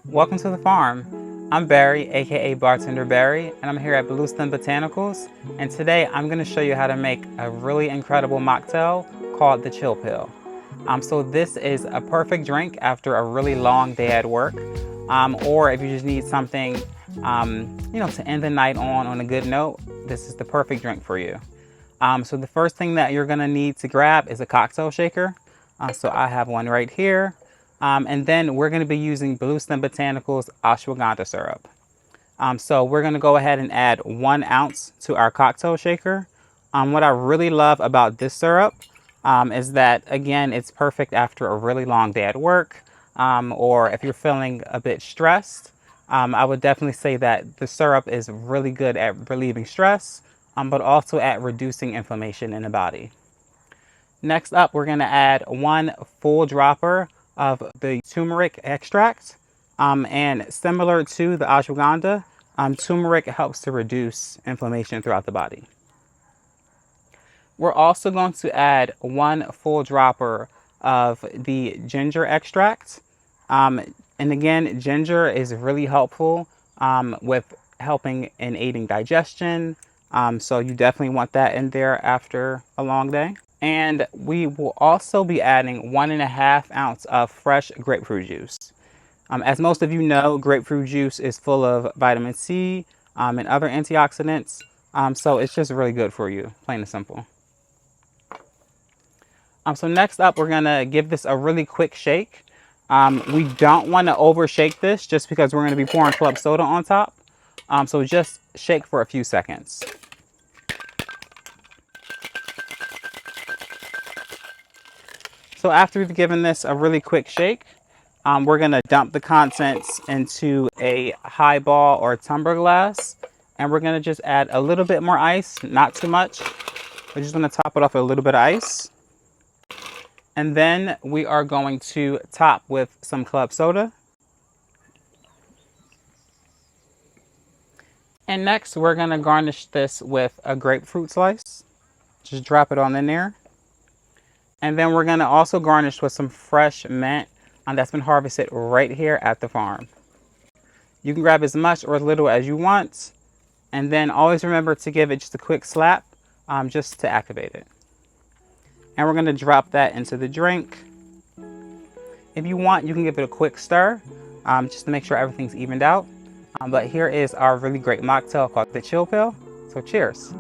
Welcome to the farm. I'm Barry, aka Bartender Barry, and I'm here at Bluestem Botanicals. And today I'm going to show you how to make a really incredible mocktail called the Chill Pill. So this is a perfect drink after a really long day at work, or if you just need something, to end the night on a good note. This is the perfect drink for you. So the first thing that you're going to need to grab is a cocktail shaker. So I have one right here. And then we're going to be using Bluestem Botanicals Ashwagandha Syrup. So we're going to go ahead and add 1 ounce to our cocktail shaker. What I really love about this syrup is that, again, it's perfect after a really long day at work, or if you're feeling a bit stressed. I would definitely say that the syrup is really good at relieving stress, but also at reducing inflammation in the body. Next up, we're going to add 1 full dropper of the turmeric extract. And similar to the ashwagandha, turmeric helps to reduce inflammation throughout the body. We're also going to add 1 full dropper of the ginger extract. And again, ginger is really helpful with helping in aiding digestion. So you definitely want that in there after a long day. And we will also be adding 1.5 ounces of fresh grapefruit juice. As most of you know, grapefruit juice is full of vitamin C and other antioxidants. So it's just really good for you, plain and simple. So next up, we're gonna give this a really quick shake. We don't want to over shake this just because we're going to be pouring club soda on top. So just shake for a few seconds. So after we've given this a really quick shake, we're going to dump the contents into a highball or tumbler glass. And we're going to just add a little bit more ice, not too much. We're just going to top it off with a little bit of ice. And then we are going to top with some club soda. And next, we're going to garnish this with a grapefruit slice. Just drop it on in there. And then we're going to also garnish with some fresh mint that's been harvested right here at the farm. You can grab as much or as little as you want. And then always remember to give it just a quick slap just to activate it. And we're going to drop that into the drink. If you want, you can give it a quick stir just to make sure everything's evened out. But here is our really great mocktail called the Chill Pill. So cheers.